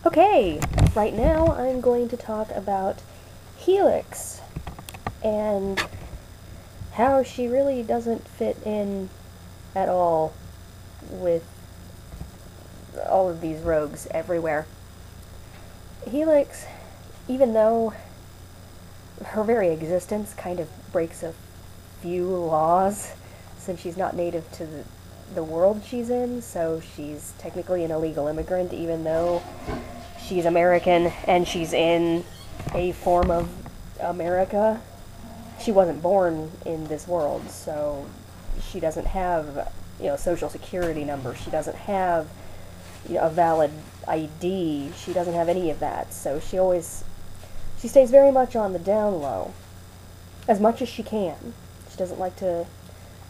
Okay, right now I'm going to talk about Helix and how she really doesn't fit in at all with all of these rogues everywhere. Helix, even though her very existence kind of breaks a few laws, since she's not native to the world she's in, so she's technically an illegal immigrant, even though she's American and she's in a form of America. She wasn't born in this world, so she doesn't have, social security number. She doesn't have, a valid ID. She doesn't have any of that. So she stays very much on the down low, as much as she can. She doesn't like to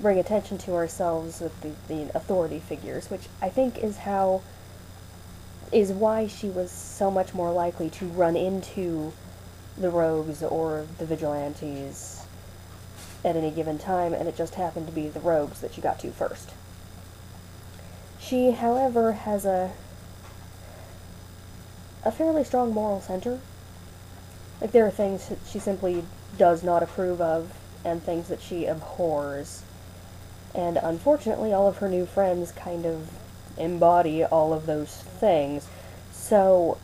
bring attention to ourselves with the authority figures, which I think is why she was so much more likely to run into the rogues or the vigilantes at any given time, and it just happened to be the rogues that she got to first. She, however, has a fairly strong moral center. Like, there are things that she simply does not approve of, and things that she abhors. And unfortunately, all of her new friends kind of embody all of those things. So,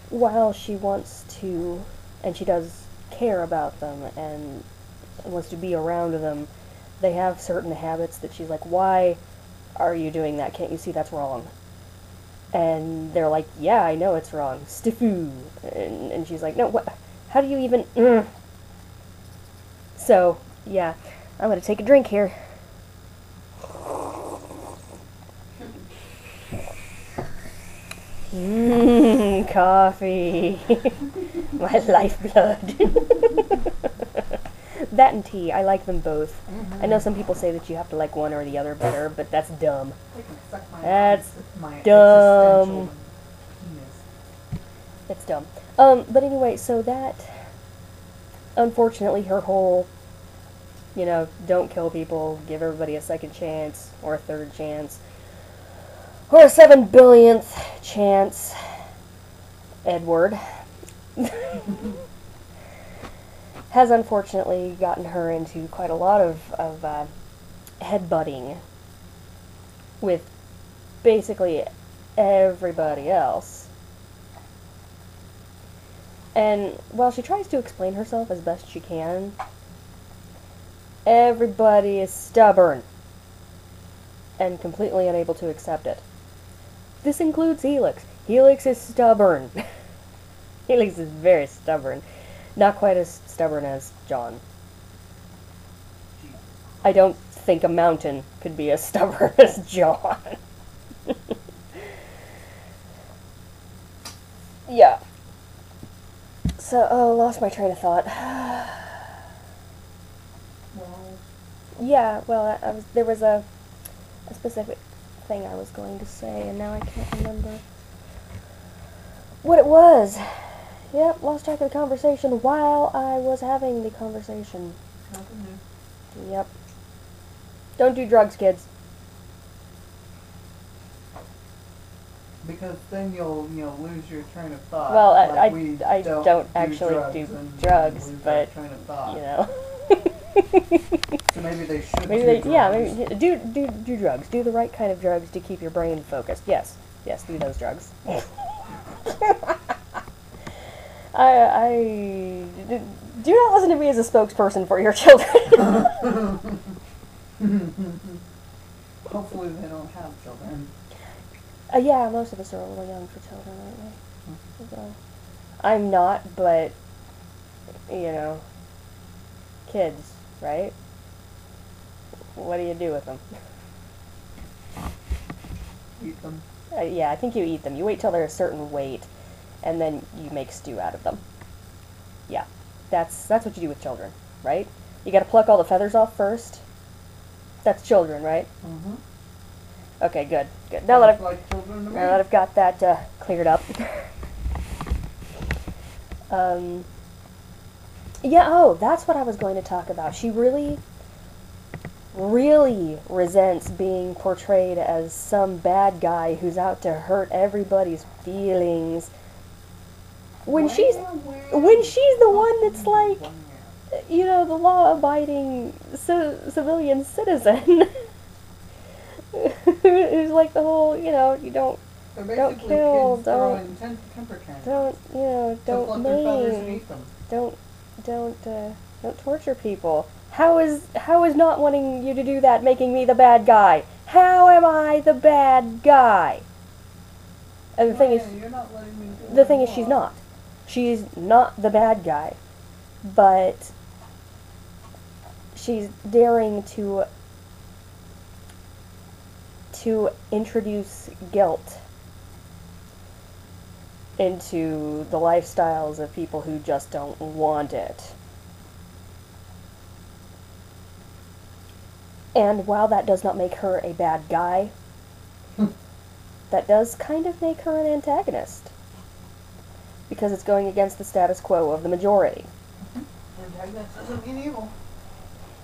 while she wants to, and she does care about them, and wants to be around them, they have certain habits that she's like, why are you doing that? Can't you see that's wrong? And they're like, yeah, I know it's wrong. Stiffoo. And she's like, no, what? How do you even... So, yeah, I'm gonna take a drink here. Coffee. My lifeblood. That and tea, I like them both. I know some people say that you have to like one or the other better, but that's dumb. That's dumb. It's dumb. But anyway, so that, unfortunately, her whole, don't kill people, give everybody a second chance, or a third chance, or a 7 billionth chance, Edward, has unfortunately gotten her into quite a lot of headbutting with basically everybody else. And while she tries to explain herself as best she can, everybody is stubborn and completely unable to accept it. This includes Helix. Helix is stubborn. Helix is very stubborn. Not quite as stubborn as John. I don't think a mountain could be as stubborn as John. Yeah. So, lost my train of thought. Yeah, well, there was a specific thing I was going to say, and now I can't remember what it was. Yep, lost track of the conversation while I was having the conversation. Nothing new. Yep. Don't do drugs, kids. Because then you'll lose your train of thought. Well, like I don't actually do drugs, but train of thought. So maybe they should. Maybe do drugs. Do the right kind of drugs to keep your brain focused. Yes, do those drugs. I do not listen to me as a spokesperson for your children. Hopefully they don't have children. Yeah, most of us are a little young for children, aren't we? So, I'm not, but, kids, right? What do you do with them? Eat them. Yeah, I think you eat them. You wait till they're a certain weight, and then you make stew out of them. Yeah, that's what you do with children, right? You gotta pluck all the feathers off first. That's children, right? Mm-hmm. Okay, good. Now that I've got that cleared up. Yeah, that's what I was going to talk about. She really really resents being portrayed as some bad guy who's out to hurt everybody's feelings. When she's the one that's like, you know, the law-abiding civilian citizen. Who's like the whole, you know, you don't kill, don't maim, don't torture people. How is not wanting you to do that making me the bad guy? How am I the bad guy? And the thing is, she's not. She's not the bad guy, but she's daring to introduce guilt into the lifestyles of people who just don't want it. And while that does not make her a bad guy, that does kind of make her an antagonist. Because it's going against the status quo of the majority. Antagonist doesn't mean evil.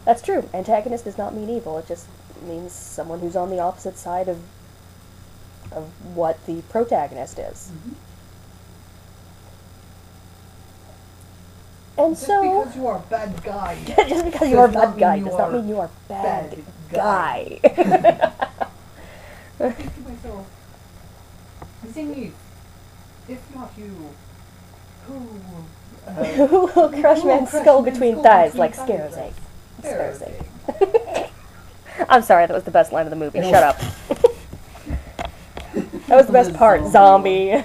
That's true. Antagonist does not mean evil. It just means someone who's on the opposite side of what the protagonist is. And just so, because you are a bad guy. just because you are a bad guy does not mean you are bad guy. I think to myself, the thing is, if not you, who will crush man's skull between thighs like Scare's egg? Scare's egg. I'm sorry, that was the best line of the movie. Shut up. That was the best part, zombie.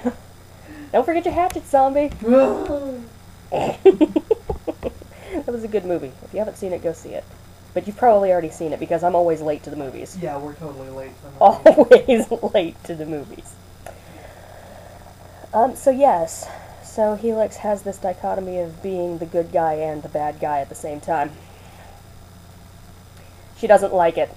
Don't forget your hatchet, zombie. That was a good movie. If you haven't seen it, go see it. But you've probably already seen it because I'm always late to the movies. Yeah, we're totally late to the movies. Always late to the movies. So yes. So Helix has this dichotomy of being the good guy and the bad guy at the same time. She doesn't like it.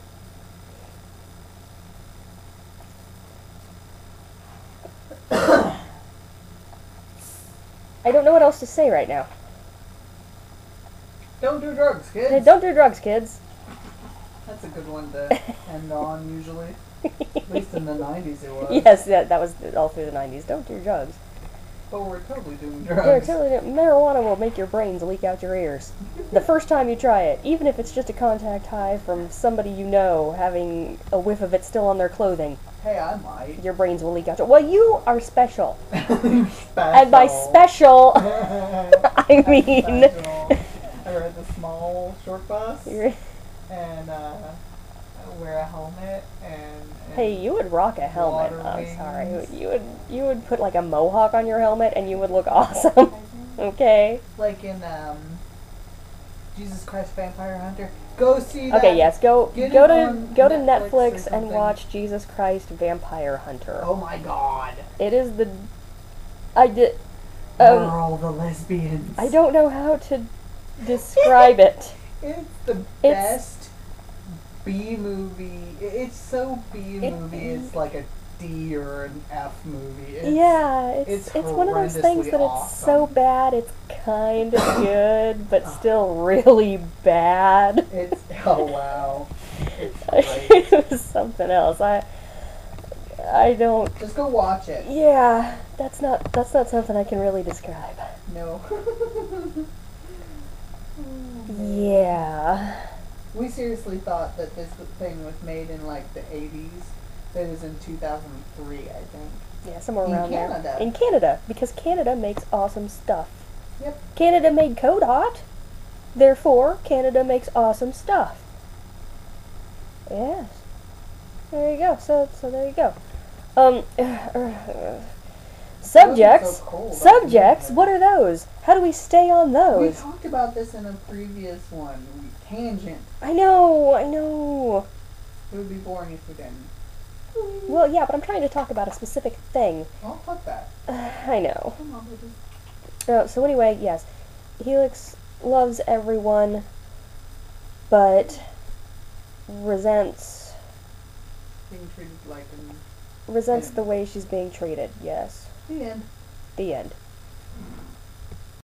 I don't know what else to say right now. Don't do drugs, kids. Hey, don't do drugs, kids. That's a good one to end on, usually. At least in the 90s it was. Yes, that was all through the 90s. Don't do drugs. But we're totally doing Yeah, drugs. marijuana will make your brains leak out your ears. The first time you try it, even if it's just a contact high from somebody you know having a whiff of it still on their clothing. Hey, I might. Your brains will leak out your... Well, you are special. Special. And by special, I mean... Special. I ride the small short bus. And I wear a helmet and hey, you would rock a helmet. I'm sorry. You would put like a mohawk on your helmet and you would look awesome. Okay. Like in Jesus Christ Vampire Hunter. Go see that. Okay, yes, go to Netflix and something. watch Jesus Christ Vampire Hunter. Oh my god. It is the We're all the lesbians. I don't know how to describe it. It's the best B movie. It's so B movie. It's like a D or an F movie. It's one of those things that it's so bad it's kind of good, but still really bad. Oh wow. It's great. It was something else. I don't. Just go watch it. Yeah, that's not something I can really describe. No. Yeah. We seriously thought that this thing was made in like the 80s. It was in 2003, I think. Yeah, somewhere around Canada. there. In Canada, because Canada makes awesome stuff. Yep. Canada made Code Hot. Therefore, Canada makes awesome stuff. Yes. There you go. So there you go. Subjects. So cold, Subjects. What are those? How do we stay on We those? talked about this in a previous one. Tangent. I know. It would be boring if we didn't. Well, yeah, but I'm trying to talk about a specific thing. I'll put that. I know. Come on, baby. So anyway, yes. Helix loves everyone, but resents Being treated like an... the way she's being treated. Yes. The end. The end.